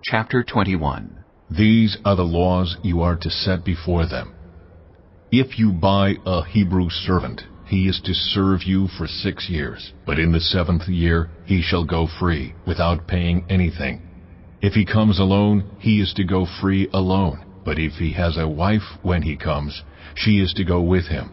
Chapter 21. These are the laws you are to set before them. If you buy a Hebrew servant, he is to serve you for 6 years, but in the 7th year he shall go free, without paying anything. If he comes alone, he is to go free alone, but if he has a wife when he comes, she is to go with him.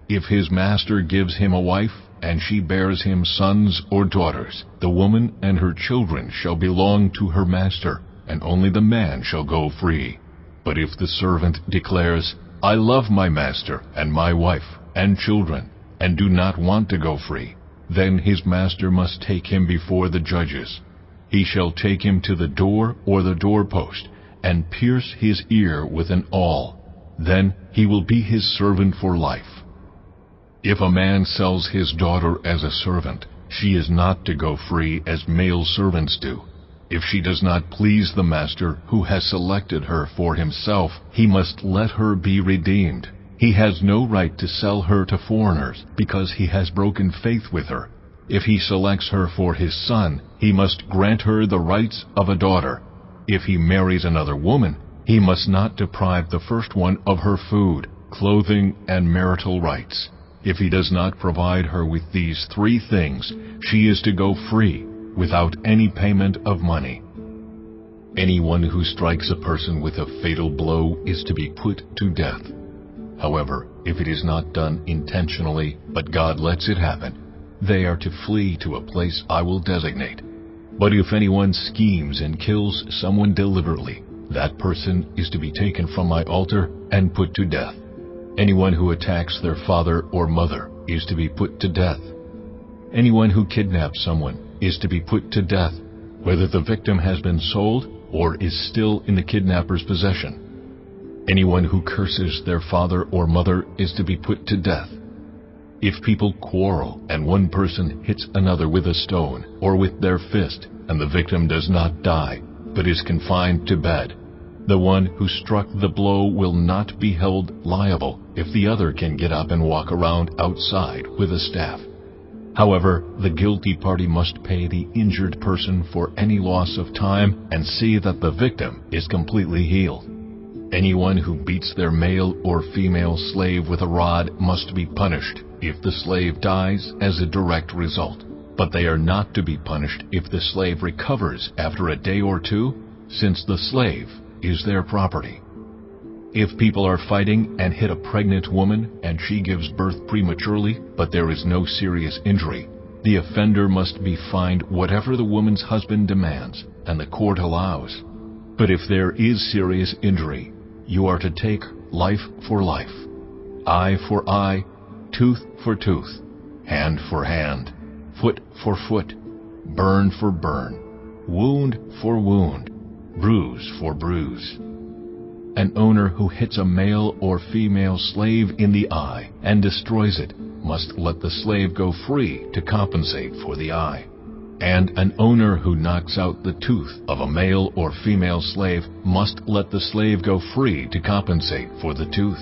If his master gives him a wife, and she bears him sons or daughters, the woman and her children shall belong to her master, and only the man shall go free. But if the servant declares, I love my master and my wife and children, and do not want to go free, then his master must take him before the judges. He shall take him to the door or the doorpost, and pierce his ear with an awl. Then he will be his servant for life. If a man sells his daughter as a servant, she is not to go free as male servants do. If she does not please the master who has selected her for himself, he must let her be redeemed. He has no right to sell her to foreigners, because he has broken faith with her. If he selects her for his son, he must grant her the rights of a daughter. If he marries another woman, he must not deprive the first one of her food, clothing, and marital rights. If he does not provide her with these 3 things, she is to go free, without any payment of money. Anyone who strikes a person with a fatal blow is to be put to death. However, if it is not done intentionally, but God lets it happen, they are to flee to a place I will designate. But if anyone schemes and kills someone deliberately, that person is to be taken from my altar and put to death. Anyone who attacks their father or mother is to be put to death. Anyone who kidnaps someone is to be put to death, whether the victim has been sold or is still in the kidnapper's possession. Anyone who curses their father or mother is to be put to death. If people quarrel and one person hits another with a stone or with their fist, and the victim does not die, but is confined to bed, the one who struck the blow will not be held liable if the other can get up and walk around outside with a staff. However, the guilty party must pay the injured person for any loss of time and see that the victim is completely healed. Anyone who beats their male or female slave with a rod must be punished if the slave dies as a direct result. But they are not to be punished if the slave recovers after a day or 2, since the slave is their property. If people are fighting and hit a pregnant woman and she gives birth prematurely, but there is no serious injury, the offender must be fined whatever the woman's husband demands and the court allows. But if there is serious injury, you are to take life for life, eye for eye, tooth for tooth, hand for hand, foot for foot, burn for burn, wound for wound, bruise for bruise. An owner who hits a male or female slave in the eye and destroys it must let the slave go free to compensate for the eye. And an owner who knocks out the tooth of a male or female slave must let the slave go free to compensate for the tooth.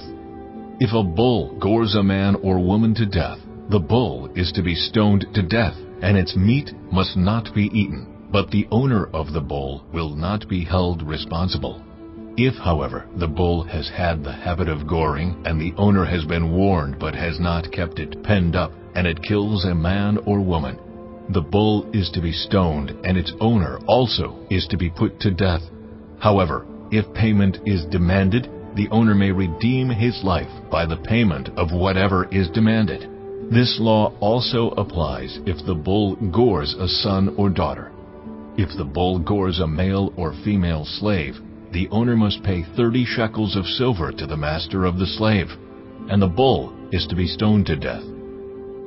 If a bull gores a man or woman to death, the bull is to be stoned to death, and its meat must not be eaten, but the owner of the bull will not be held responsible. If, however, the bull has had the habit of goring, and the owner has been warned but has not kept it penned up, and it kills a man or woman, the bull is to be stoned, and its owner also is to be put to death. However, if payment is demanded, the owner may redeem his life by the payment of whatever is demanded. This law also applies if the bull gores a son or daughter. If the bull gores a male or female slave, the owner must pay 30 shekels of silver to the master of the slave, and the bull is to be stoned to death.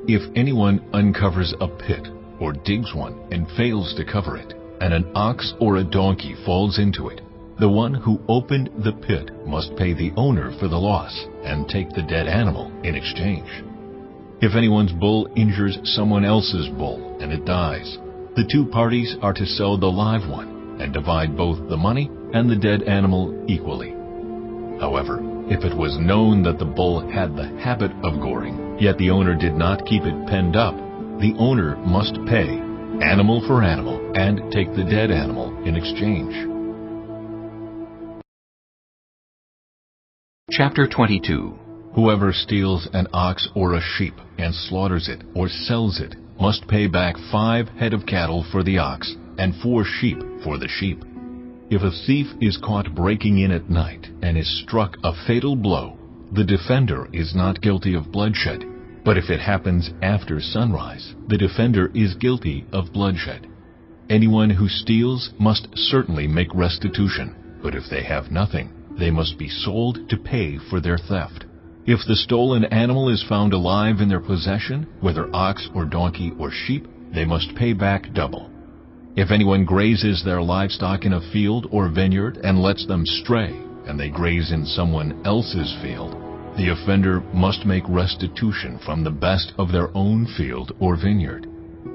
If anyone uncovers a pit or digs one and fails to cover it, and an ox or a donkey falls into it, the one who opened the pit must pay the owner for the loss and take the dead animal in exchange. If anyone's bull injures someone else's bull and it dies, the 2 parties are to sell the live one and divide both the money and the dead animal equally. However, if it was known that the bull had the habit of goring, yet the owner did not keep it penned up, the owner must pay, animal for animal, and take the dead animal in exchange. Chapter 22. Whoever steals an ox or a sheep and slaughters it or sells it must pay back 5 head of cattle for the ox and 4 sheep for the sheep. If a thief is caught breaking in at night and is struck a fatal blow, the defender is not guilty of bloodshed. But if it happens after sunrise, the defender is guilty of bloodshed. Anyone who steals must certainly make restitution, but if they have nothing, they must be sold to pay for their theft. If the stolen animal is found alive in their possession, whether ox or donkey or sheep, they must pay back double. If anyone grazes their livestock in a field or vineyard and lets them stray, and they graze in someone else's field, the offender must make restitution from the best of their own field or vineyard.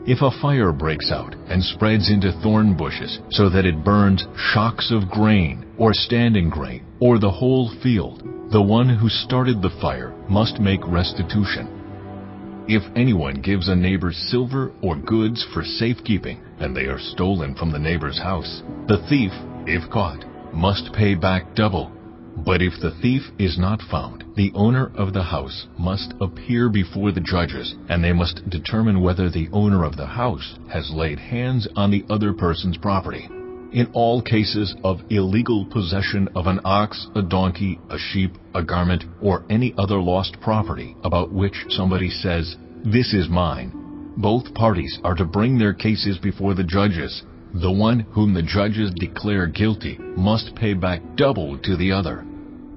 If a fire breaks out and spreads into thorn bushes so that it burns shocks of grain or standing grain or the whole field, the one who started the fire must make restitution. If anyone gives a neighbor silver or goods for safekeeping and they are stolen from the neighbor's house, the thief, if caught, must pay back double. But if the thief is not found, the owner of the house must appear before the judges, and they must determine whether the owner of the house has laid hands on the other person's property. In all cases of illegal possession of an ox, a donkey, a sheep, a garment, or any other lost property about which somebody says, "This is mine," both parties are to bring their cases before the judges. The one whom the judges declare guilty must pay back double to the other.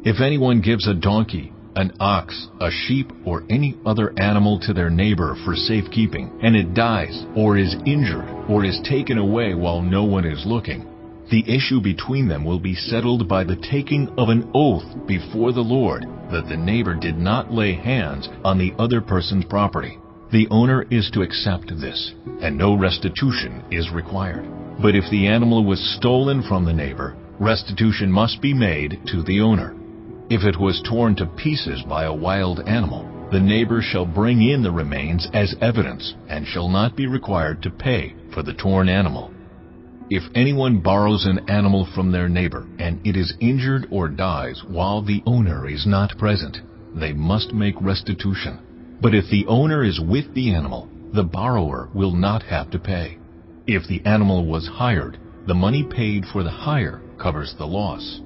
If anyone gives a donkey, an ox, a sheep, or any other animal to their neighbor for safekeeping, and it dies, or is injured, or is taken away while no one is looking, the issue between them will be settled by the taking of an oath before the Lord that the neighbor did not lay hands on the other person's property. The owner is to accept this, and no restitution is required. But if the animal was stolen from the neighbor, restitution must be made to the owner. If it was torn to pieces by a wild animal, the neighbor shall bring in the remains as evidence and shall not be required to pay for the torn animal. If anyone borrows an animal from their neighbor and it is injured or dies while the owner is not present, they must make restitution. But if the owner is with the animal, the borrower will not have to pay. If the animal was hired, the money paid for the hire covers the loss.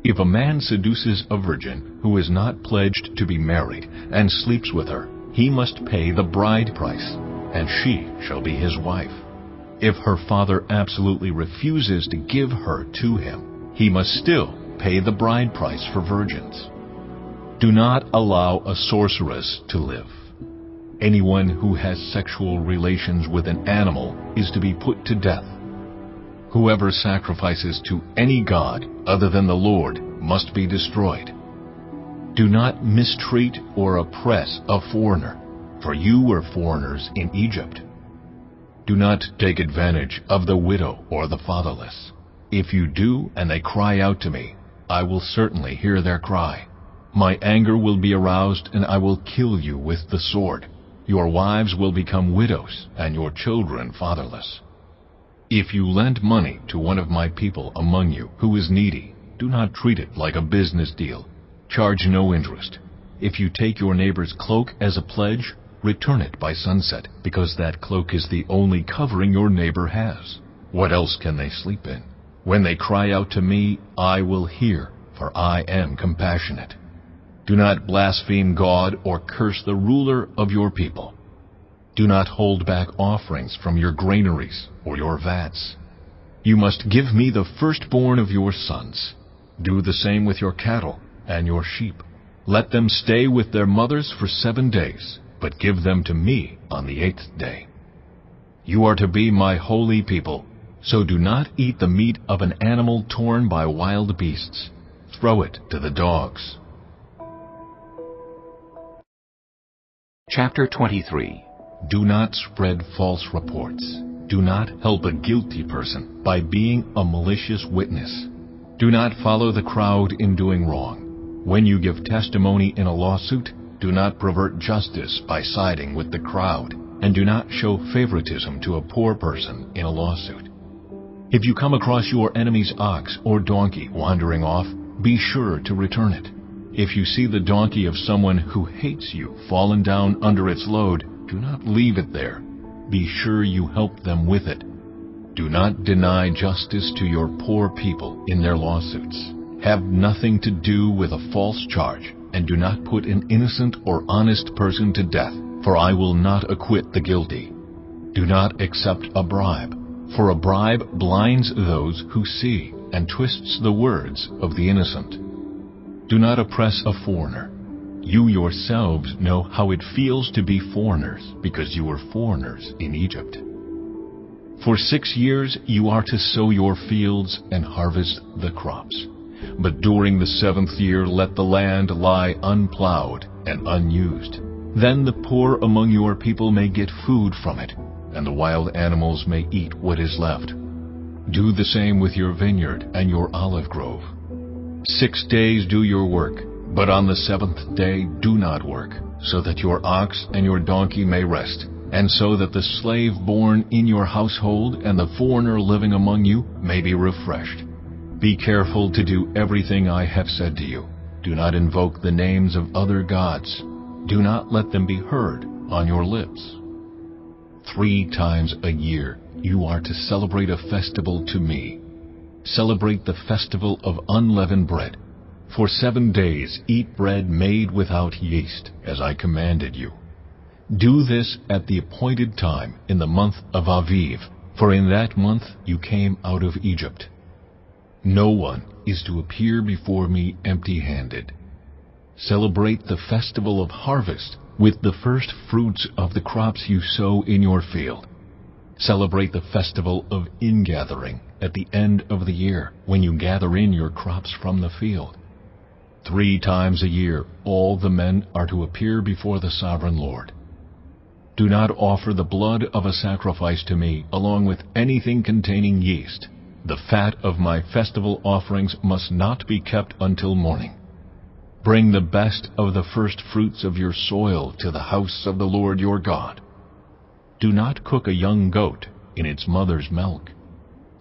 If a man seduces a virgin who is not pledged to be married and sleeps with her, he must pay the bride price, and she shall be his wife. If her father absolutely refuses to give her to him, he must still pay the bride price for virgins. Do not allow a sorceress to live. Anyone who has sexual relations with an animal is to be put to death. Whoever sacrifices to any god other than the Lord must be destroyed. Do not mistreat or oppress a foreigner, for you were foreigners in Egypt. Do not take advantage of the widow or the fatherless. If you do and they cry out to me, I will certainly hear their cry. My anger will be aroused and I will kill you with the sword. Your wives will become widows, and your children fatherless. If you lend money to one of my people among you who is needy, do not treat it like a business deal. Charge no interest. If you take your neighbor's cloak as a pledge, return it by sunset, because that cloak is the only covering your neighbor has. What else can they sleep in? When they cry out to me, I will hear, for I am compassionate. Do not blaspheme God or curse the ruler of your people. Do not hold back offerings from your granaries or your vats. You must give me the firstborn of your sons. Do the same with your cattle and your sheep. Let them stay with their mothers for 7 days, but give them to me on the 8th day. You are to be my holy people, so do not eat the meat of an animal torn by wild beasts. Throw it to the dogs. Chapter 23. Do not spread false reports. Do not help a guilty person by being a malicious witness. Do not follow the crowd in doing wrong. When you give testimony in a lawsuit, do not pervert justice by siding with the crowd, and do not show favoritism to a poor person in a lawsuit. If you come across your enemy's ox or donkey wandering off, be sure to return it. If you see the donkey of someone who hates you fallen down under its load, do not leave it there. Be sure you help them with it. Do not deny justice to your poor people in their lawsuits. Have nothing to do with a false charge, and do not put an innocent or honest person to death, for I will not acquit the guilty. Do not accept a bribe, for a bribe blinds those who see and twists the words of the innocent. Do not oppress a foreigner. You yourselves know how it feels to be foreigners, because you were foreigners in Egypt. For 6 years you are to sow your fields and harvest the crops. But during the 7th year let the land lie unplowed and unused. Then the poor among your people may get food from it, and the wild animals may eat what is left. Do the same with your vineyard and your olive grove. 6 days do your work, but on the 7th day do not work, so that your ox and your donkey may rest, and so that the slave born in your household and the foreigner living among you may be refreshed. Be careful to do everything I have said to you. Do not invoke the names of other gods. Do not let them be heard on your lips. 3 times a year you are to celebrate a festival to me. Celebrate the festival of unleavened bread. For 7 days eat bread made without yeast, as I commanded you. Do this at the appointed time in the month of Aviv, for in that month you came out of Egypt. No one is to appear before me empty-handed. Celebrate the festival of harvest with the first fruits of the crops you sow in your field. Celebrate the festival of ingathering at the end of the year, when you gather in your crops from the field. 3 times a year all the men are to appear before the sovereign Lord. Do not offer the blood of a sacrifice to me along with anything containing yeast. The fat of my festival offerings must not be kept until morning. Bring the best of the first fruits of your soil to the house of the Lord your God. Do not cook a young goat in its mother's milk.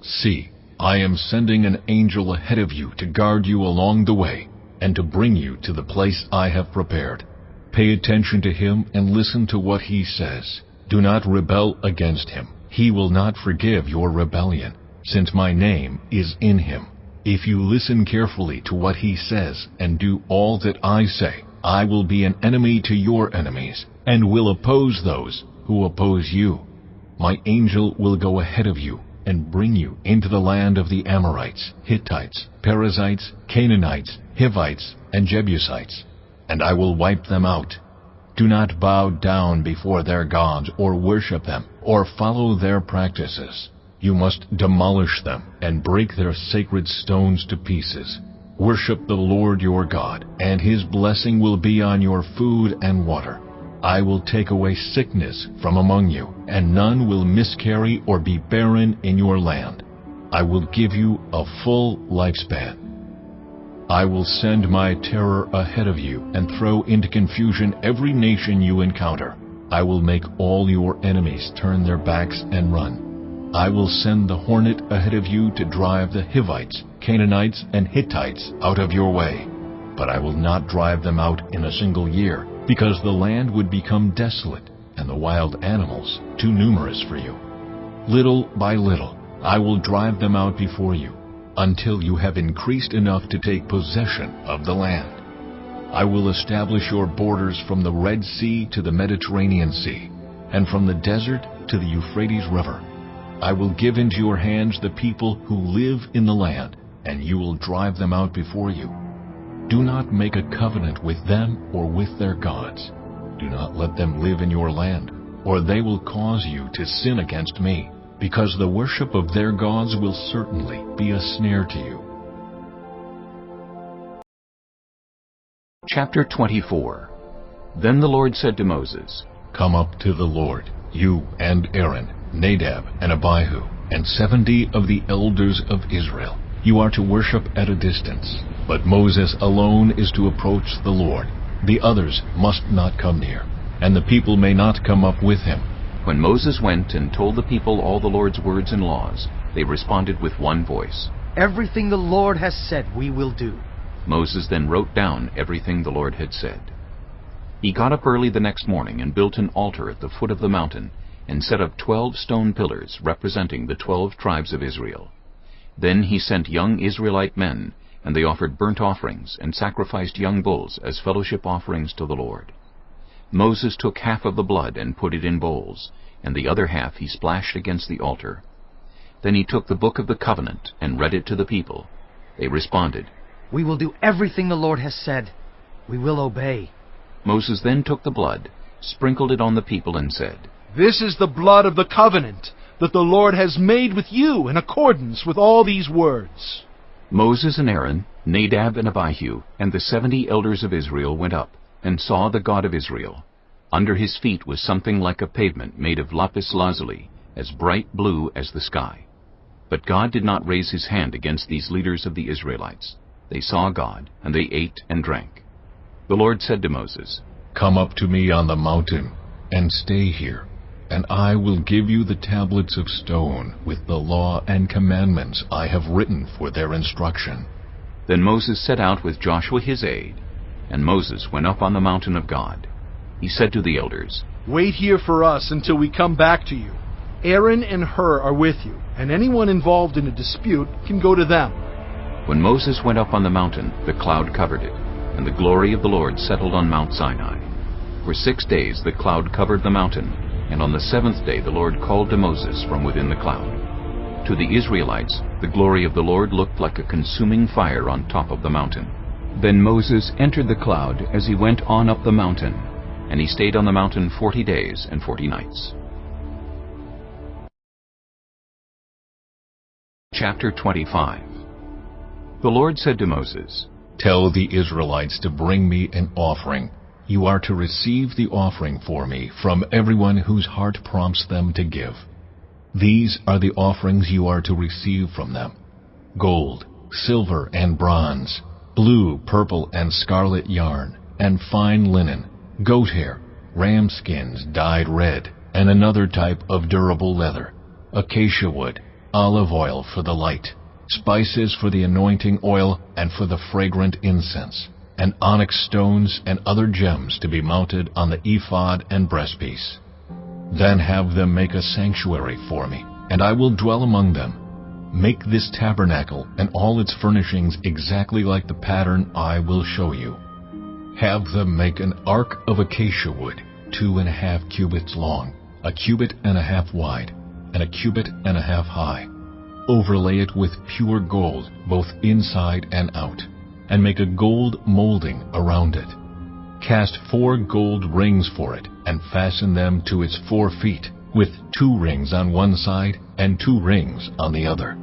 See, I am sending an angel ahead of you to guard you along the way, and to bring you to the place I have prepared. Pay attention to him and listen to what he says. Do not rebel against him. He will not forgive your rebellion, since my name is in him. If you listen carefully to what he says and do all that I say, I will be an enemy to your enemies, and will oppose those who oppose you. My angel will go ahead of you and bring you into the land of the Amorites, Hittites, Perizzites, Canaanites, Hivites, and Jebusites, and I will wipe them out. Do not bow down before their gods or worship them or follow their practices. You must demolish them and break their sacred stones to pieces. Worship the Lord your God, and his blessing will be on your food and water. I will take away sickness from among you, and none will miscarry or be barren in your land. I will give you a full lifespan. I will send my terror ahead of you and throw into confusion every nation you encounter. I will make all your enemies turn their backs and run. I will send the hornet ahead of you to drive the Hivites, Canaanites, and Hittites out of your way. But I will not drive them out in a single year, because the land would become desolate and the wild animals too numerous for you. Little by little I will drive them out before you, until you have increased enough to take possession of the land. I will establish your borders from the Red Sea to the Mediterranean Sea, and from the desert to the Euphrates River. I will give into your hands the people who live in the land, and you will drive them out before you. Do not make a covenant with them or with their gods. Do not let them live in your land, or they will cause you to sin against me, because the worship of their gods will certainly be a snare to you. Chapter 24. Then the Lord said to Moses, Come up to the Lord, you and Aaron, Nadab and Abihu, and 70 of the elders of Israel. You are to worship at a distance, but Moses alone is to approach the Lord. The others must not come near, and the people may not come up with him. When Moses went and told the people all the Lord's words and laws, they responded with one voice, Everything the Lord has said we will do. Moses then wrote down everything the Lord had said. He got up early the next morning and built an altar at the foot of the mountain and set up 12 stone pillars representing the 12 tribes of Israel. Then he sent young Israelite men, and they offered burnt offerings and sacrificed young bulls as fellowship offerings to the Lord. Moses took half of the blood and put it in bowls, and the other half he splashed against the altar. Then he took the book of the covenant and read it to the people. They responded, "We will do everything the Lord has said. We will obey." Moses then took the blood, sprinkled it on the people, and said, "This is the blood of the covenant that the Lord has made with you in accordance with all these words." Moses and Aaron, Nadab and Abihu, and the 70 elders of Israel went up, and saw the God of Israel. Under his feet was something like a pavement made of lapis lazuli, as bright blue as the sky. But God did not raise his hand against these leaders of the Israelites. They saw God, and they ate and drank. The Lord said to Moses, "Come up to me on the mountain, and stay here, and I will give you the tablets of stone with the law and commandments I have written for their instruction." Then Moses set out with Joshua his aide, and Moses went up on the mountain of God. He said to the elders, "Wait here for us until we come back to you. Aaron and Hur are with you, and anyone involved in a dispute can go to them." When Moses went up on the mountain, the cloud covered it, and the glory of the Lord settled on Mount Sinai. For 6 days the cloud covered the mountain, and on the 7th day the Lord called to Moses from within the cloud. To the Israelites, the glory of the Lord looked like a consuming fire on top of the mountain. Then Moses entered the cloud as he went on up the mountain, and he stayed on the mountain 40 days and 40 nights. Chapter 25. The Lord said to Moses, "Tell the Israelites to bring me an offering. You are to receive the offering for me from everyone whose heart prompts them to give. These are the offerings you are to receive from them: gold, silver, and bronze, blue, purple, and scarlet yarn, and fine linen, goat hair, ram skins dyed red, and another type of durable leather, acacia wood, olive oil for the light, spices for the anointing oil and for the fragrant incense, and onyx stones and other gems to be mounted on the ephod and breastpiece. Then have them make a sanctuary for me, and I will dwell among them. Make this tabernacle and all its furnishings exactly like the pattern I will show you. Have them make an ark of acacia wood, 2.5 cubits long, 1.5 cubits wide, and 1.5 cubits high. Overlay it with pure gold, both inside and out, and make a gold molding around it. Cast 4 gold rings for it, and fasten them to its 4 feet, with 2 rings on one side and 2 rings on the other.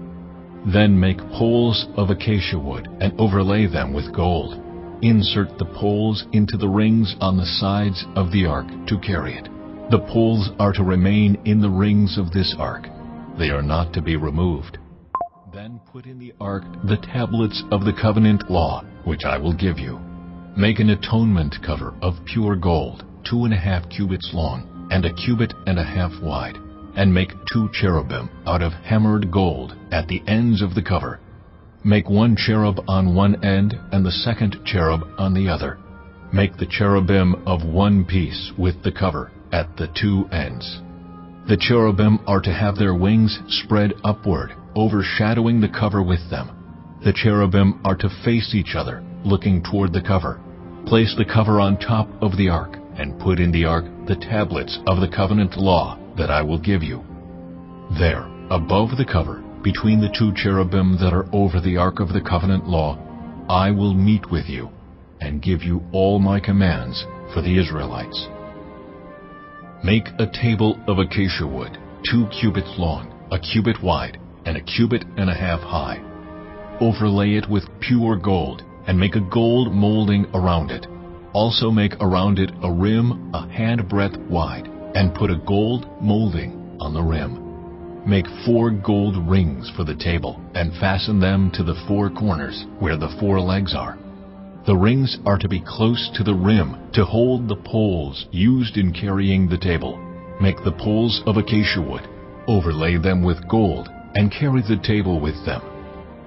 Then make poles of acacia wood, and overlay them with gold. Insert the poles into the rings on the sides of the ark to carry it. The poles are to remain in the rings of this ark. They are not to be removed. Then put in the ark the tablets of the covenant law, which I will give you. Make an atonement cover of pure gold, 2.5 cubits long, and 1.5 cubits wide, and make 2 cherubim out of hammered gold at the ends of the cover. Make 1 cherub on one end and the 2nd cherub on the other. Make the cherubim of one piece with the cover at the 2 ends. The cherubim are to have their wings spread upward, overshadowing the cover with them. The cherubim are to face each other, looking toward the cover. Place the cover on top of the ark, and put in the ark the tablets of the covenant law that I will give you. There, above the cover, between the 2 cherubim that are over the ark of the covenant law, I will meet with you, and give you all my commands for the Israelites. Make a table of acacia wood, 2 cubits long, 1 cubit wide, and 1.5 cubits high. Overlay it with pure gold, and make a gold molding around it. Also make around it a rim a handbreadth wide, and put a gold molding on the rim. Make 4 gold rings for the table, and fasten them to the 4 corners, where the 4 legs are. The rings are to be close to the rim to hold the poles used in carrying the table. Make the poles of acacia wood, overlay them with gold, and carry the table with them.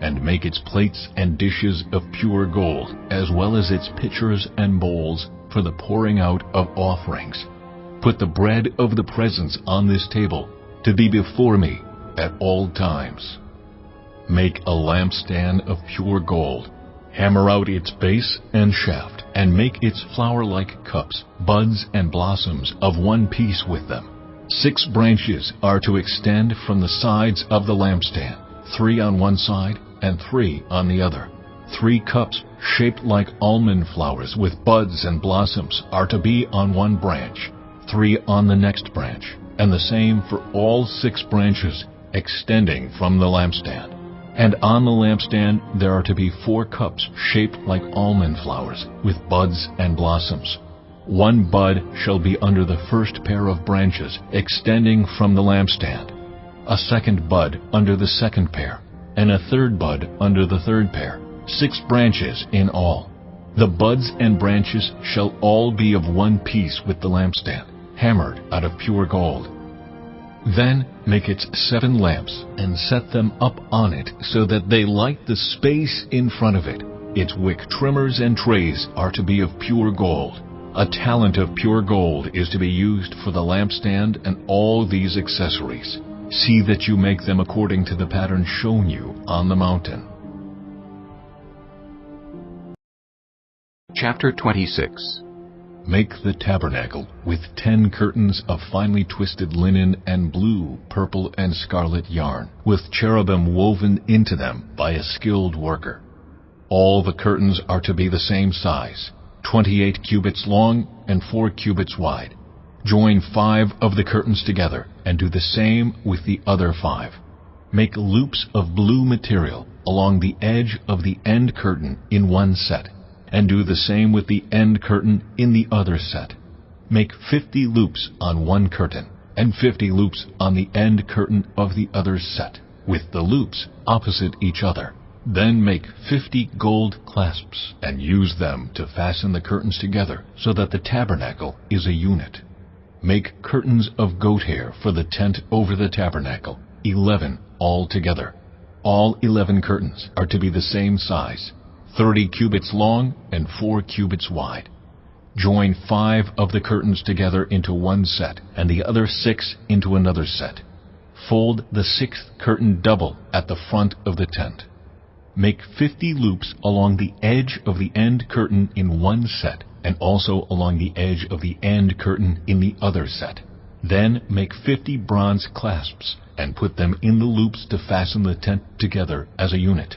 and make its plates and dishes of pure gold, as well as its pitchers and bowls for the pouring out of offerings. Put the bread of the presence on this table to be before me at all times. Make a lampstand of pure gold. Hammer out its base and shaft, and make its flower-like cups, buds, and blossoms of one piece with them. 6 branches are to extend from the sides of the lampstand, 3 on one side and 3 on the other. 3 cups shaped like almond flowers with buds and blossoms are to be on one branch, 3 on the next branch, and the same for all 6 branches extending from the lampstand. And on the lampstand there are to be 4 cups shaped like almond flowers, with buds and blossoms. 1 bud shall be under the first pair of branches extending from the lampstand, a 2nd bud under the 2nd pair, and a 3rd bud under the 3rd pair, 6 branches in all. The buds and branches shall all be of one piece with the lampstand, hammered out of pure gold. Then make its 7 lamps, and set them up on it, so that they light the space in front of it. Its wick trimmers and trays are to be of pure gold. A talent of pure gold is to be used for the lampstand and all these accessories. See that you make them according to the pattern shown you on the mountain. Chapter 26. Make the tabernacle with 10 curtains of finely twisted linen and blue, purple, and scarlet yarn, with cherubim woven into them by a skilled worker. All the curtains are to be the same size, 28 cubits long and 4 cubits wide. Join 5 of the curtains together, and do the same with the other 5. Make loops of blue material along the edge of the end curtain in one set, and do the same with the end curtain in the other set. Make 50 loops on one curtain, and 50 loops on the end curtain of the other set, with the loops opposite each other. Then make 50 gold clasps, and use them to fasten the curtains together, so that the tabernacle is a unit. Make curtains of goat hair for the tent over the tabernacle, 11 altogether. All 11 curtains are to be the same size, 30 cubits long and 4 cubits wide. Join 5 of the curtains together into one set, and the other 6 into another set. Fold the 6th curtain double at the front of the tent. Make 50 loops along the edge of the end curtain in one set, and also along the edge of the end curtain in the other set. Then make 50 bronze clasps, and put them in the loops to fasten the tent together as a unit.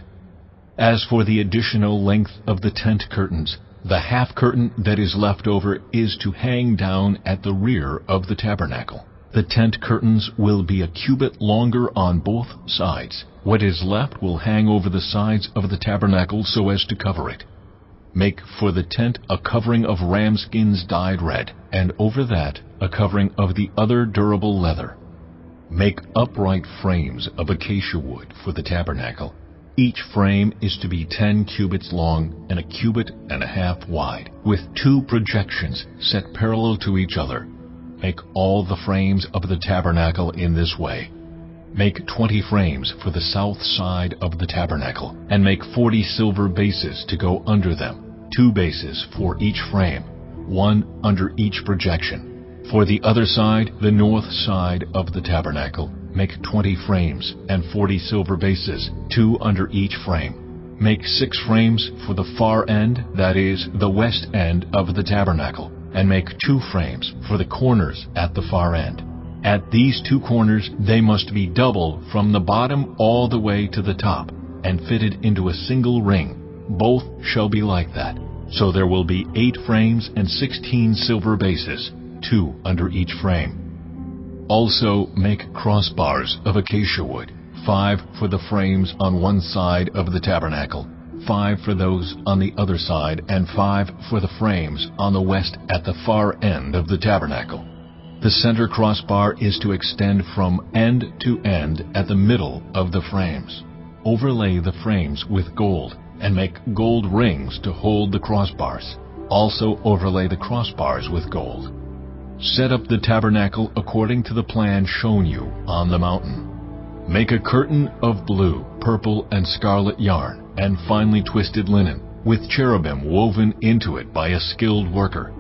As for the additional length of the tent curtains, the half curtain that is left over is to hang down at the rear of the tabernacle. The tent curtains will be a cubit longer on both sides. What is left will hang over the sides of the tabernacle so as to cover it. Make for the tent a covering of ram skins dyed red, and over that a covering of the other durable leather. Make upright frames of acacia wood for the tabernacle. Each frame is to be 10 cubits long and a cubit and a half wide, with 2 projections set parallel to each other. Make all the frames of the tabernacle in this way. Make 20 frames for the south side of the tabernacle, and make 40 silver bases to go under them, 2 bases for each frame, 1 under each projection. For the other side, the north side of the tabernacle, make 20 frames and 40 silver bases, 2 under each frame. Make 6 frames for the far end, that is, the west end of the tabernacle, and make 2 frames for the corners at the far end. At these 2 corners they must be double from the bottom all the way to the top, and fitted into a single ring. Both shall be like that. So there will be 8 frames and 16 silver bases, 2 under each frame. Also make crossbars of acacia wood, 5 for the frames on one side of the tabernacle, 5 for those on the other side, and 5 for the frames on the west at the far end of the tabernacle. The center crossbar is to extend from end to end at the middle of the frames. Overlay the frames with gold, and make gold rings to hold the crossbars. Also overlay the crossbars with gold. Set up the tabernacle according to the plan shown you on the mountain. Make a curtain of blue, purple and scarlet yarn, and finely twisted linen, with cherubim woven into it by a skilled worker.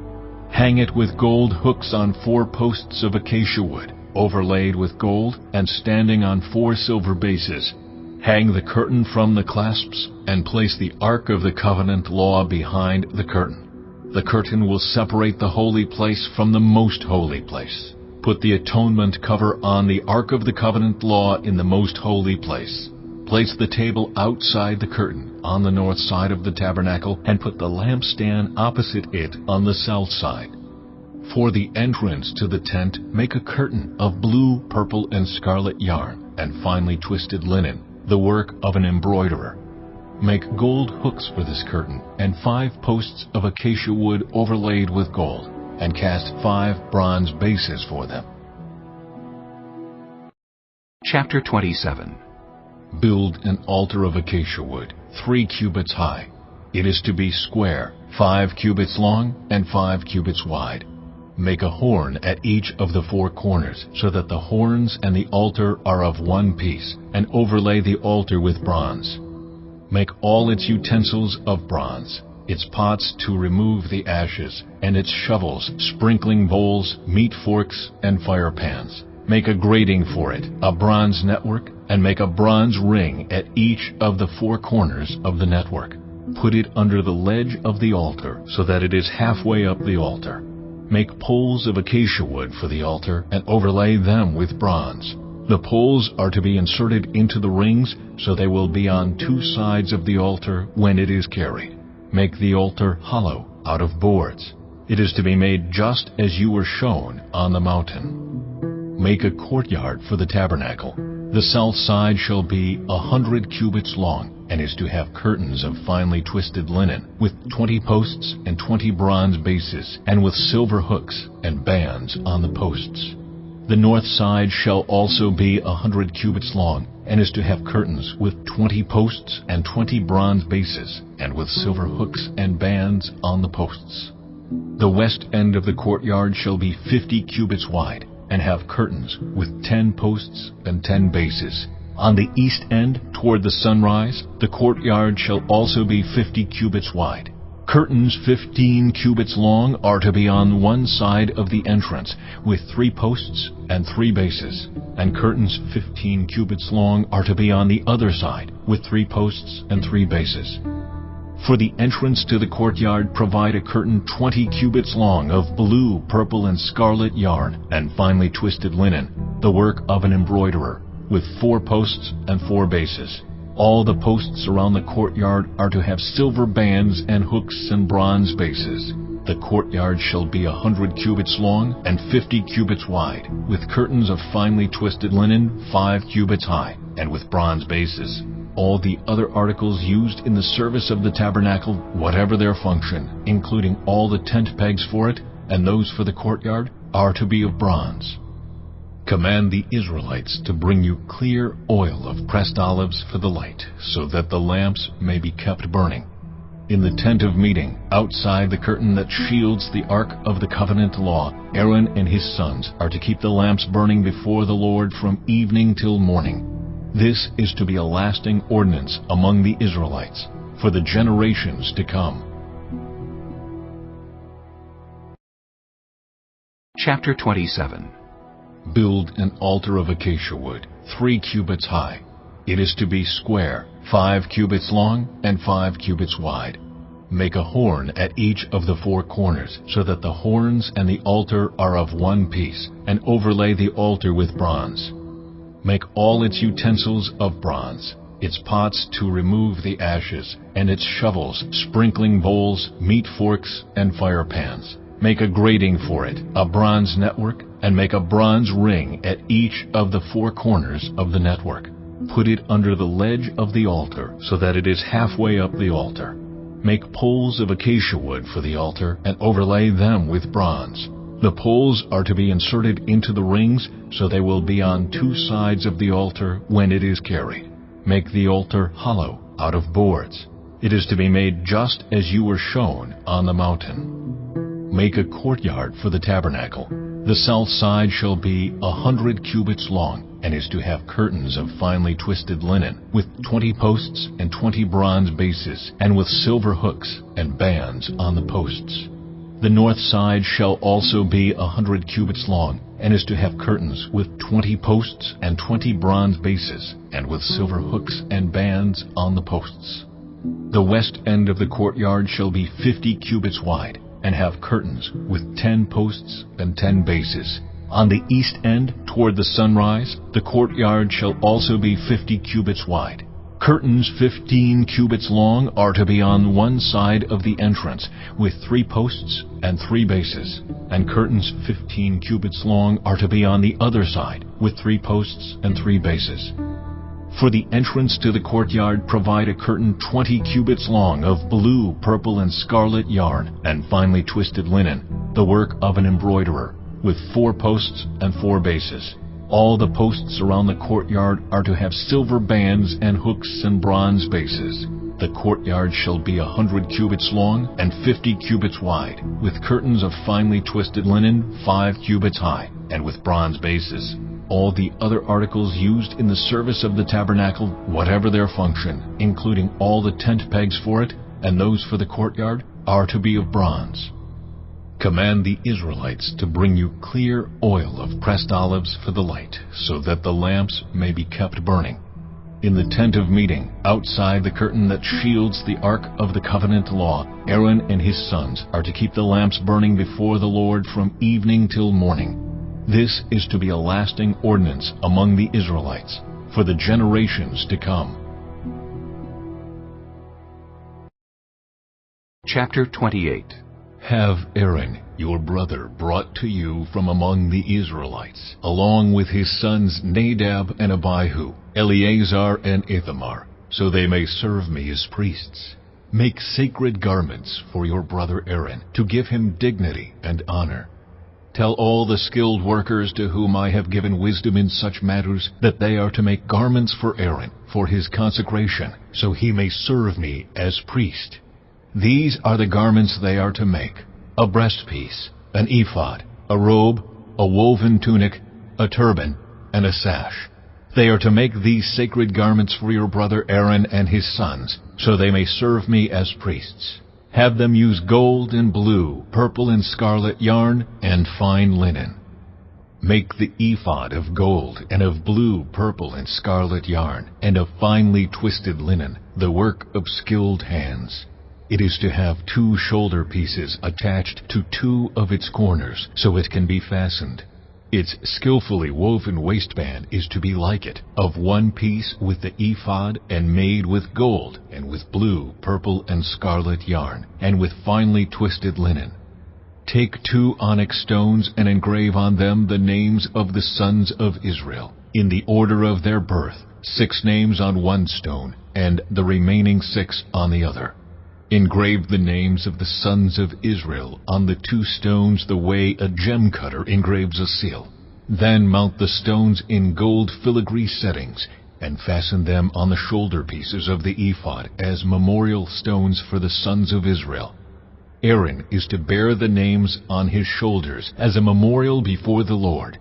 Hang it with gold hooks on 4 posts of acacia wood, overlaid with gold, and standing on 4 silver bases. Hang the curtain from the clasps, and place the Ark of the Covenant law behind the curtain. The curtain will separate the holy place from the most holy place. Put the atonement cover on the Ark of the Covenant law in the most holy place. Place the table outside the curtain on the north side of the tabernacle, and put the lampstand opposite it on the south side. For the entrance to the tent, make a curtain of blue, purple, and scarlet yarn, and finely twisted linen, the work of an embroiderer. Make gold hooks for this curtain, and 5 posts of acacia wood overlaid with gold, and cast 5 bronze bases for them. Chapter 27. Build an altar of acacia wood, 3 cubits high. It is to be square, 5 cubits long, and 5 cubits wide. Make a horn at each of the 4 corners, so that the horns and the altar are of one piece, and overlay the altar with bronze. Make all its utensils of bronze, its pots to remove the ashes, and its shovels, sprinkling bowls, meat forks, and fire pans. Make a grating for it, a bronze network, and make a bronze ring at each of the 4 corners of the network. Put it under the ledge of the altar, so that it is halfway up the altar. Make poles of acacia wood for the altar, and overlay them with bronze. The poles are to be inserted into the rings, so they will be on 2 sides of the altar when it is carried. Make the altar hollow, out of boards. It is to be made just as you were shown on the mountain. Make a courtyard for the tabernacle. The south side shall be 100 cubits long, and is to have curtains of finely twisted linen, with 20 posts and 20 bronze bases, and with silver hooks and bands on the posts. The north side shall also be 100 cubits long, and is to have curtains with 20 posts and 20 bronze bases, and with silver hooks and bands on the posts. The west end of the courtyard shall be 50 cubits wide, and have curtains with 10 posts and 10 bases. On the east end, toward the sunrise, the courtyard shall also be 50 cubits wide. Curtains 15 cubits long are to be on one side of the entrance, with 3 posts and 3 bases, and curtains 15 cubits long are to be on the other side, with 3 posts and 3 bases. For the entrance to the courtyard, provide a curtain 20 cubits long of blue, purple, and scarlet yarn, and finely twisted linen, the work of an embroiderer, with 4 posts and 4 bases. All the posts around the courtyard are to have silver bands and hooks and bronze bases. The courtyard shall be 100 cubits long and 50 cubits wide, with curtains of finely twisted linen 5 cubits high, and with bronze bases. All the other articles used in the service of the tabernacle, whatever their function, including all the tent pegs for it, and those for the courtyard, are to be of bronze. Command the Israelites to bring you clear oil of pressed olives for the light, so that the lamps may be kept burning. In the tent of meeting, outside the curtain that shields the Ark of the Covenant law, Aaron and his sons are to keep the lamps burning before the Lord from evening till morning. This is to be a lasting ordinance among the Israelites for the generations to come. Chapter 27. Build an altar of acacia wood, 3 cubits high. It is to be square, 5 cubits long and 5 cubits wide. Make a horn at each of the 4 corners, so that the horns and the altar are of one piece, and overlay the altar with bronze. Make all its utensils of bronze, its pots to remove the ashes, and its shovels, sprinkling bowls, meat forks, and fire pans. Make a grating for it, a bronze network, and make a bronze ring at each of the 4 corners of the network. Put it under the ledge of the altar, so that it is halfway up the altar. Make poles of acacia wood for the altar, and overlay them with bronze. The poles are to be inserted into the rings, so they will be on 2 sides of the altar when it is carried. Make the altar hollow, out of boards. It is to be made just as you were shown on the mountain. Make a courtyard for the tabernacle. The south side shall be 100 cubits long, and is to have curtains of finely twisted linen, with 20 posts and 20 bronze bases, and with silver hooks and bands on the posts. The north side shall also be 100 cubits long, and is to have curtains with 20 posts and 20 bronze bases, and with silver hooks and bands on the posts. The west end of the courtyard shall be 50 cubits wide, and have curtains with 10 posts and 10 bases. On the east end, toward the sunrise, the courtyard shall also be 50 cubits wide. Curtains 15 cubits long are to be on one side of the entrance, with 3 posts and 3 bases, and curtains 15 cubits long are to be on the other side, with 3 posts and 3 bases. For the entrance to the courtyard provide a curtain 20 cubits long of blue, purple, and scarlet yarn, and finely twisted linen, the work of an embroiderer, with 4 posts and 4 bases. All the posts around the courtyard are to have silver bands and hooks and bronze bases. The courtyard shall be 100 cubits long and 50 cubits wide, with curtains of finely twisted linen 5 cubits high, and with bronze bases. All the other articles used in the service of the tabernacle, whatever their function, including all the tent pegs for it and those for the courtyard, are to be of bronze. Command the Israelites to bring you clear oil of pressed olives for the light, so that the lamps may be kept burning. In the tent of meeting, outside the curtain that shields the ark of the covenant law, Aaron and his sons are to keep the lamps burning before the Lord from evening till morning. This is to be a lasting ordinance among the Israelites for the generations to come. Chapter 28. Have Aaron, your brother, brought to you from among the Israelites, along with his sons Nadab and Abihu, Eleazar and Ithamar, so they may serve me as priests. Make sacred garments for your brother Aaron, to give him dignity and honor. Tell all the skilled workers to whom I have given wisdom in such matters that they are to make garments for Aaron, for his consecration, so he may serve me as priest. These are the garments they are to make: a breastpiece, an ephod, a robe, a woven tunic, a turban, and a sash. They are to make these sacred garments for your brother Aaron and his sons, so they may serve me as priests. Have them use gold and blue, purple and scarlet yarn, and fine linen. Make the ephod of gold and of blue, purple, and scarlet yarn, and of finely twisted linen, the work of skilled hands. It is to have 2 shoulder pieces attached to 2 of its corners, so it can be fastened. Its skillfully woven waistband is to be like it, of 1 piece with the ephod, and made with gold, and with blue, purple, and scarlet yarn, and with finely twisted linen. Take 2 onyx stones and engrave on them the names of the sons of Israel, in the order of their birth, 6 names on 1 stone, and the remaining 6 on the other. Engrave the names of the sons of Israel on the 2 stones the way a gem cutter engraves a seal. Then mount the stones in gold filigree settings, and fasten them on the shoulder pieces of the ephod as memorial stones for the sons of Israel. Aaron is to bear the names on his shoulders as a memorial before the Lord.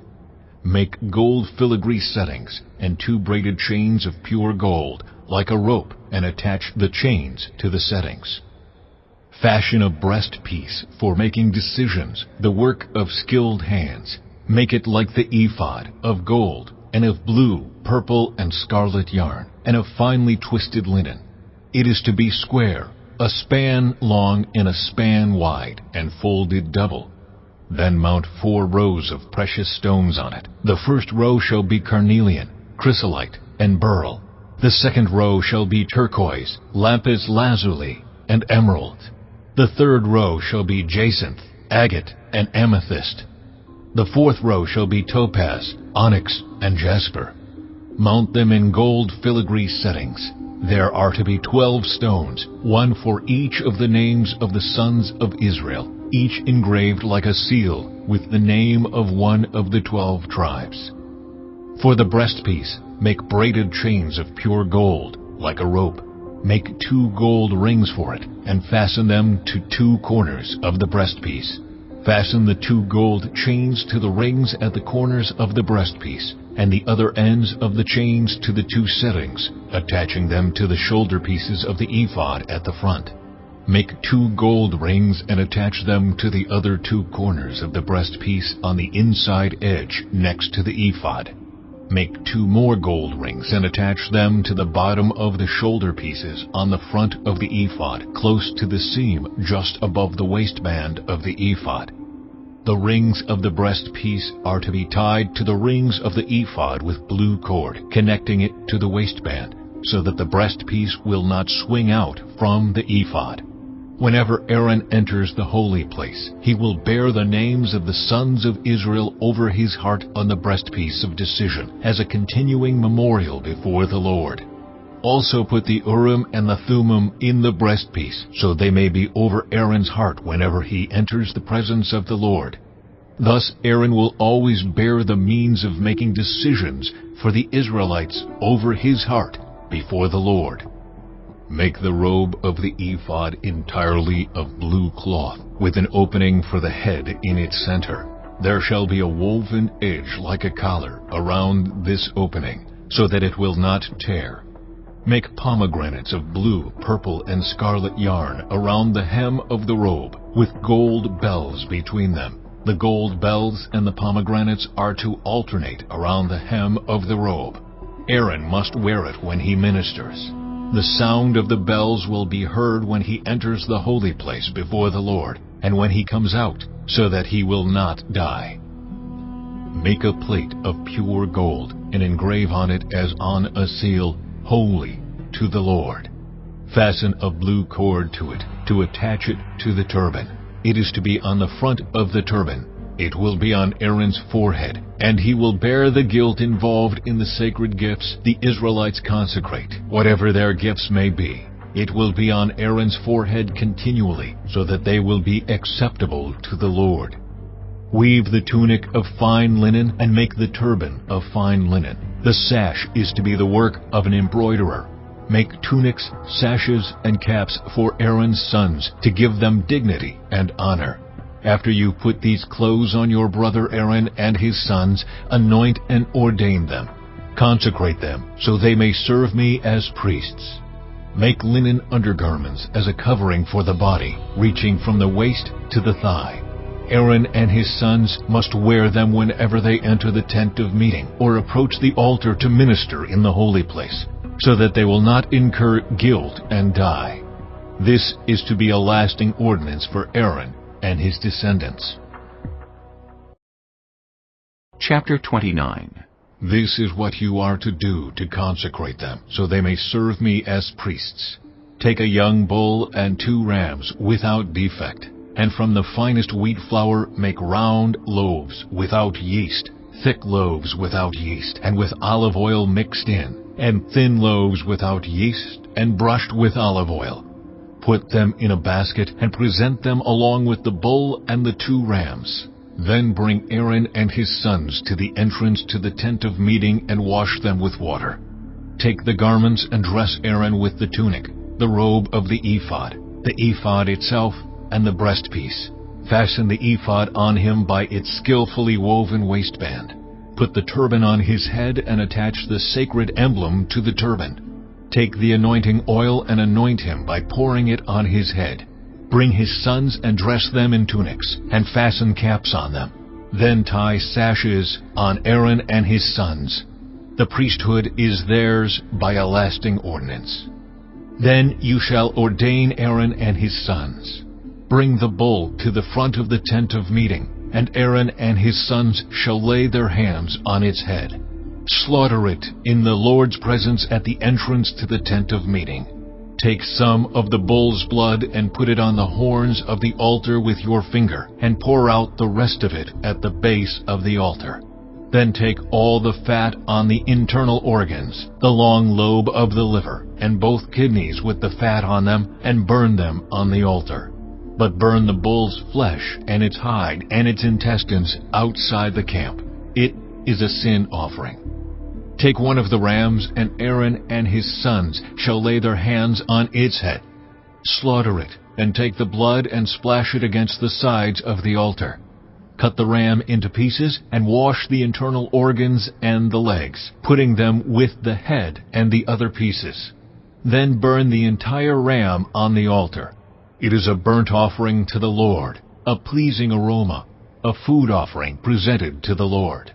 Make gold filigree settings and 2 braided chains of pure gold, like a rope, and attach the chains to the settings. Fashion a breastpiece for making decisions, the work of skilled hands. Make it like the ephod, of gold, and of blue, purple, and scarlet yarn, and of finely twisted linen. It is to be square, a span long and a span wide, and folded double. Then mount 4 rows of precious stones on it. The first row shall be carnelian, chrysolite, and beryl. The second row shall be turquoise, lapis lazuli, and emerald. The third row shall be jacinth, agate, and amethyst. The 4th row shall be topaz, onyx, and jasper. Mount them in gold filigree settings. There are to be 12 stones, 1 for each of the names of the sons of Israel, each engraved like a seal with the name of one of the 12 tribes. For the breastpiece, make braided chains of pure gold, like a rope. Make 2 gold rings for it, and fasten them to 2 corners of the breastpiece. Fasten the 2 gold chains to the rings at the corners of the breastpiece, and the other ends of the chains to the 2 settings, attaching them to the shoulder pieces of the ephod at the front. Make 2 gold rings and attach them to the other 2 corners of the breastpiece on the inside edge next to the ephod. Make 2 more gold rings and attach them to the bottom of the shoulder pieces on the front of the ephod, close to the seam just above the waistband of the ephod. The rings of the breastpiece are to be tied to the rings of the ephod with blue cord, connecting it to the waistband, so that the breastpiece will not swing out from the ephod. Whenever Aaron enters the holy place, he will bear the names of the sons of Israel over his heart on the breastpiece of decision, as a continuing memorial before the Lord. Also put the Urim and the Thummim in the breastpiece, so they may be over Aaron's heart whenever he enters the presence of the Lord. Thus Aaron will always bear the means of making decisions for the Israelites over his heart before the Lord. Make the robe of the ephod entirely of blue cloth, with an opening for the head in its center. There shall be a woven edge like a collar around this opening, so that it will not tear. Make pomegranates of blue, purple, and scarlet yarn around the hem of the robe, with gold bells between them. The gold bells and the pomegranates are to alternate around the hem of the robe. Aaron must wear it when he ministers. The sound of the bells will be heard when he enters the holy place before the Lord, and when he comes out, so that he will not die. Make a plate of pure gold, and engrave on it as on a seal, Holy to the Lord. Fasten a blue cord to it, to attach it to the turban. It is to be on the front of the turban. It will be on Aaron's forehead, and he will bear the guilt involved in the sacred gifts the Israelites consecrate, whatever their gifts may be. It will be on Aaron's forehead continually, so that they will be acceptable to the Lord. Weave the tunic of fine linen, and make the turban of fine linen. The sash is to be the work of an embroiderer. Make tunics, sashes, and caps for Aaron's sons, to give them dignity and honor. After you put these clothes on your brother Aaron and his sons, anoint and ordain them. Consecrate them, so they may serve me as priests. Make linen undergarments as a covering for the body, reaching from the waist to the thigh. Aaron and his sons must wear them whenever they enter the tent of meeting, or approach the altar to minister in the holy place, so that they will not incur guilt and die. This is to be a lasting ordinance for Aaron and his descendants. Chapter 29. This is what you are to do to consecrate them, so they may serve me as priests. Take a young bull and 2 rams without defect, and from the finest wheat flour make round loaves without yeast, thick loaves without yeast, and with olive oil mixed in, and thin loaves without yeast, and brushed with olive oil. Put them in a basket, and present them along with the bull and the 2 rams. Then bring Aaron and his sons to the entrance to the tent of meeting, and wash them with water. Take the garments and dress Aaron with the tunic, the robe of the ephod itself, and the breastpiece. Fasten the ephod on him by its skillfully woven waistband. Put the turban on his head, and attach the sacred emblem to the turban. Take the anointing oil and anoint him by pouring it on his head. Bring his sons and dress them in tunics, and fasten caps on them. Then tie sashes on Aaron and his sons. The priesthood is theirs by a lasting ordinance. Then you shall ordain Aaron and his sons. Bring the bull to the front of the tent of meeting, and Aaron and his sons shall lay their hands on its head. Slaughter it in the Lord's presence at the entrance to the tent of meeting. Take some of the bull's blood and put it on the horns of the altar with your finger, and pour out the rest of it at the base of the altar. Then take all the fat on the internal organs, the long lobe of the liver, and both kidneys with the fat on them, and burn them on the altar. But burn the bull's flesh and its hide and its intestines outside the camp. It is a sin offering. Take one of the rams, and Aaron and his sons shall lay their hands on its head. Slaughter it, and take the blood and splash it against the sides of the altar. Cut the ram into pieces and wash the internal organs and the legs, putting them with the head and the other pieces. Then burn the entire ram on the altar. It is a burnt offering to the Lord, a pleasing aroma, a food offering presented to the Lord.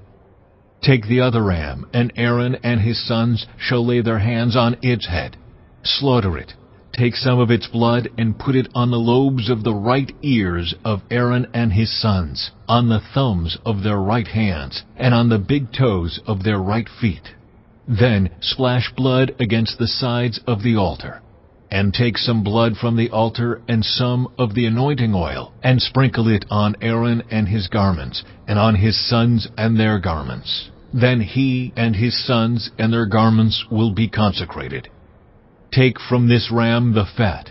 Take the other ram, and Aaron and his sons shall lay their hands on its head. Slaughter it. Take some of its blood and put it on the lobes of the right ears of Aaron and his sons, on the thumbs of their right hands, and on the big toes of their right feet. Then splash blood against the sides of the altar. And take some blood from the altar and some of the anointing oil, and sprinkle it on Aaron and his garments, and on his sons and their garments. Then he and his sons and their garments will be consecrated. Take from this ram the fat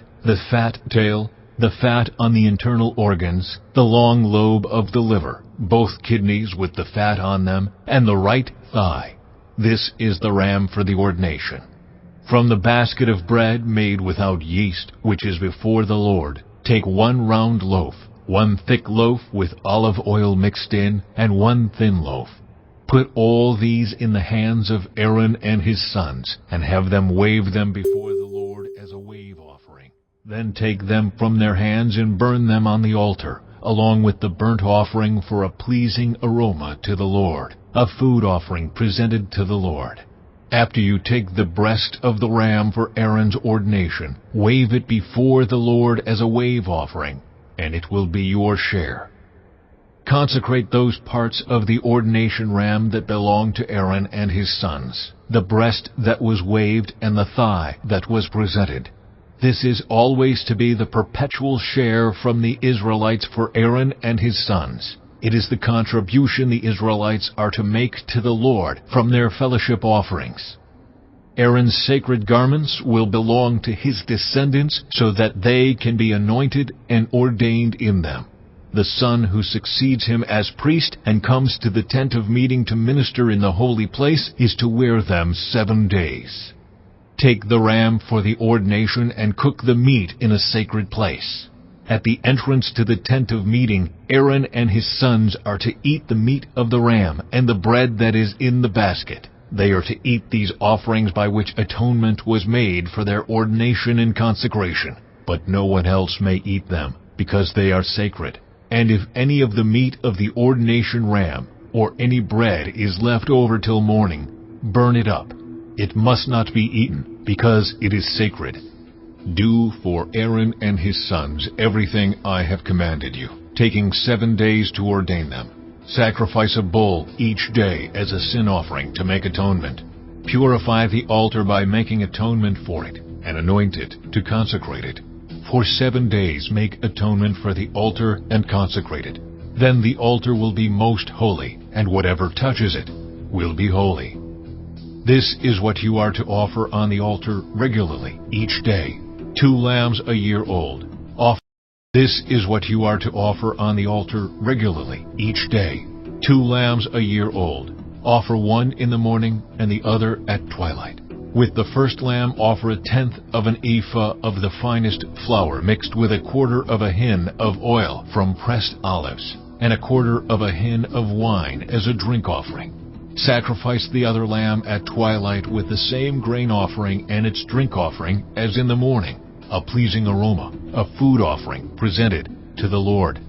tail, the fat on the internal organs, the long lobe of the liver, both kidneys with the fat on them, and the right thigh. This is the ram for the ordination. From the basket of bread made without yeast, which is before the Lord, take 1 round loaf, 1 thick loaf with olive oil mixed in, and 1 thin loaf. Put all these in the hands of Aaron and his sons, and have them wave them before the Lord as a wave offering. Then take them from their hands and burn them on the altar, along with the burnt offering for a pleasing aroma to the Lord, a food offering presented to the Lord. After you take the breast of the ram for Aaron's ordination, wave it before the Lord as a wave offering, and it will be your share. Consecrate those parts of the ordination ram that belong to Aaron and his sons, the breast that was waved and the thigh that was presented. This is always to be the perpetual share from the Israelites for Aaron and his sons. It is the contribution the Israelites are to make to the Lord from their fellowship offerings. Aaron's sacred garments will belong to his descendants so that they can be anointed and ordained in them. The son who succeeds him as priest and comes to the tent of meeting to minister in the holy place is to wear them 7 days. Take the ram for the ordination and cook the meat in a sacred place. At the entrance to the tent of meeting, Aaron and his sons are to eat the meat of the ram and the bread that is in the basket. They are to eat these offerings by which atonement was made for their ordination and consecration. But no one else may eat them, because they are sacred. And if any of the meat of the ordination ram or any bread is left over till morning, burn it up. It must not be eaten, because it is sacred. Do for Aaron and his sons everything I have commanded you, taking 7 days to ordain them. Sacrifice a bull each day as a sin offering to make atonement. Purify the altar by making atonement for it, and anoint it to consecrate it. For 7 days make atonement for the altar and consecrate it. Then the altar will be most holy, and whatever touches it will be holy. This is what you are to offer on the altar regularly, each day, 2 lambs a year old. This is what you are to offer on the altar regularly, each day, 2 lambs a year old. Offer 1 in the morning and the other at twilight. With the first lamb offer 1/10 of an ephah of the finest flour mixed with 1/4 of a hin of oil from pressed olives, and 1/4 of a hin of wine as a drink offering. Sacrifice the other lamb at twilight with the same grain offering and its drink offering as in the morning, a pleasing aroma, a food offering presented to the Lord.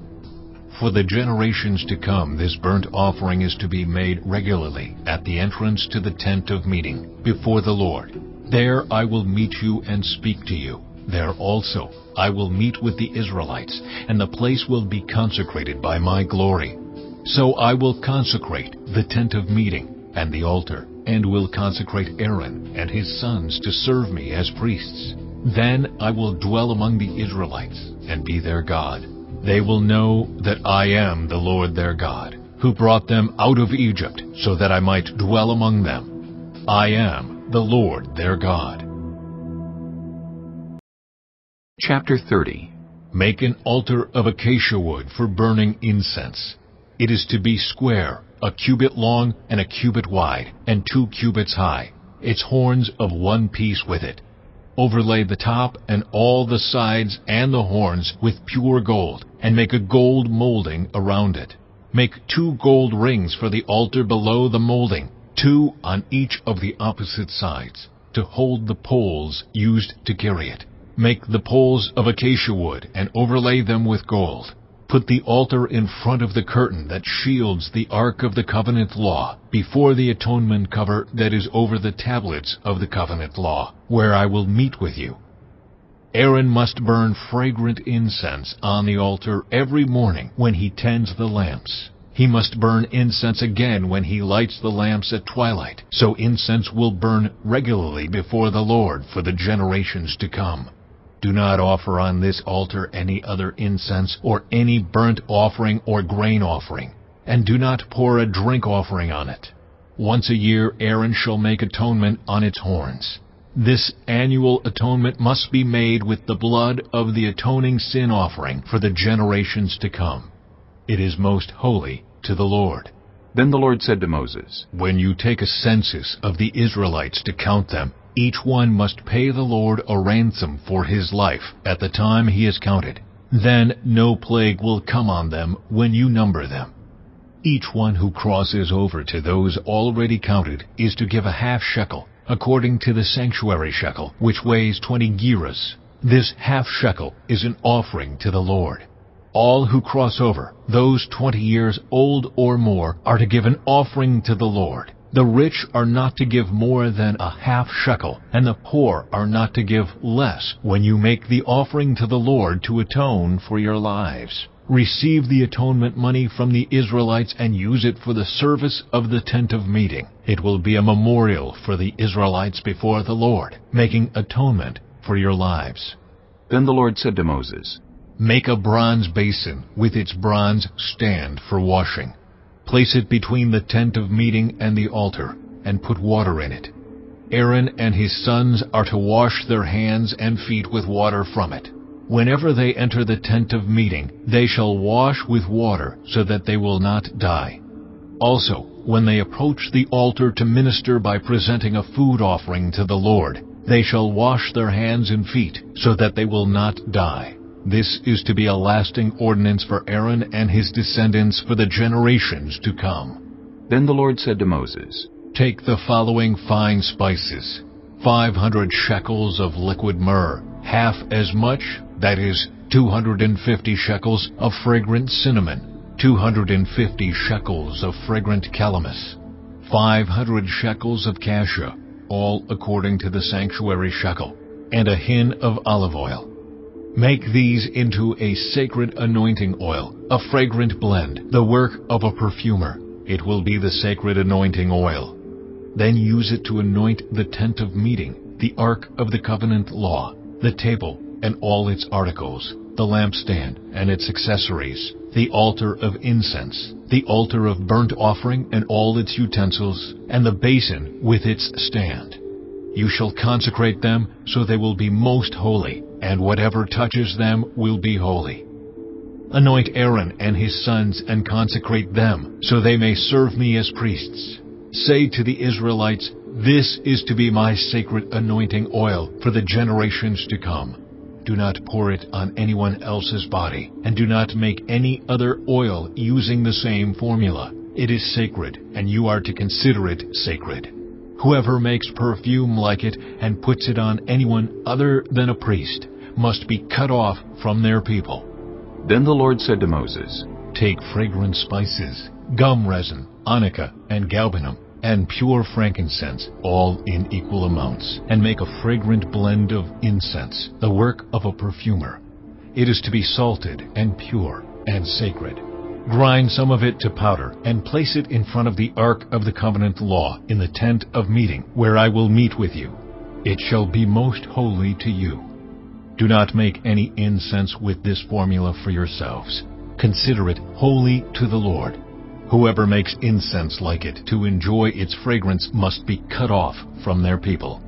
For the generations to come, this burnt offering is to be made regularly at the entrance to the tent of meeting before the Lord. There I will meet you and speak to you. There also I will meet with the Israelites, and the place will be consecrated by my glory. So I will consecrate the tent of meeting and the altar, and will consecrate Aaron and his sons to serve me as priests. Then I will dwell among the Israelites and be their God. They will know that I am the Lord their God, who brought them out of Egypt so that I might dwell among them. I am the Lord their God. Chapter 30. Make an altar of acacia wood for burning incense. It is to be square, 1 cubit long and 1 cubit wide, and 2 cubits high, its horns of 1 piece with it. Overlay the top and all the sides and the horns with pure gold, and make a gold molding around it. Make 2 gold rings for the altar below the molding, 2 on each of the opposite sides, to hold the poles used to carry it. Make the poles of acacia wood and overlay them with gold. Put the altar in front of the curtain that shields the Ark of the Covenant Law, before the atonement cover that is over the tablets of the covenant law, where I will meet with you. Aaron must burn fragrant incense on the altar every morning when he tends the lamps. He must burn incense again when he lights the lamps at twilight, so incense will burn regularly before the Lord for the generations to come. Do not offer on this altar any other incense or any burnt offering or grain offering, and do not pour a drink offering on it. Once a year Aaron shall make atonement on its horns. This annual atonement must be made with the blood of the atoning sin offering for the generations to come. It is most holy to the Lord. Then the Lord said to Moses, When you take a census of the Israelites to count them, each one must pay the Lord a ransom for his life at the time he is counted. Then no plague will come on them when you number them. Each one who crosses over to those already counted is to give a half shekel, according to the sanctuary shekel, which weighs 20 gerahs. This half shekel is an offering to the Lord. All who cross over, those 20 years old or more, are to give an offering to the Lord. The rich are not to give more than a half shekel, and the poor are not to give less when you make the offering to the Lord to atone for your lives. Receive the atonement money from the Israelites and use it for the service of the tent of meeting. It will be a memorial for the Israelites before the Lord, making atonement for your lives. Then the Lord said to Moses, Make a bronze basin with its bronze stand for washing. Place it between the tent of meeting and the altar, and put water in it. Aaron and his sons are to wash their hands and feet with water from it. Whenever they enter the tent of meeting, they shall wash with water, so that they will not die. Also, when they approach the altar to minister by presenting a food offering to the Lord, they shall wash their hands and feet, so that they will not die. This is to be a lasting ordinance for Aaron and his descendants for the generations to come. Then the Lord said to Moses, Take the following fine spices: 500 shekels of liquid myrrh, half as much, that is, 250 shekels of fragrant cinnamon, 250 shekels of fragrant calamus, 500 shekels of cassia, all according to the sanctuary shekel, and a hin of olive oil. Make these into a sacred anointing oil, a fragrant blend, the work of a perfumer. It will be the sacred anointing oil. Then use it to anoint the tent of meeting, the Ark of the Covenant Law, the table and all its articles, the lampstand and its accessories, the altar of incense, the altar of burnt offering and all its utensils, and the basin with its stand. You shall consecrate them so they will be most holy, and whatever touches them will be holy. Anoint Aaron and his sons and consecrate them, so they may serve me as priests. Say to the Israelites, This is to be my sacred anointing oil for the generations to come. Do not pour it on anyone else's body, and do not make any other oil using the same formula. It is sacred, and you are to consider it sacred. Whoever makes perfume like it and puts it on anyone other than a priest must be cut off from their people. Then the Lord said to Moses, Take fragrant spices, gum resin, onycha, and galbanum, and pure frankincense, all in equal amounts, and make a fragrant blend of incense, the work of a perfumer. It is to be salted and pure and sacred. Grind some of it to powder, and place it in front of the Ark of the Covenant Law in the tent of meeting, where I will meet with you. It shall be most holy to you. Do not make any incense with this formula for yourselves. Consider it holy to the Lord. Whoever makes incense like it to enjoy its fragrance must be cut off from their people.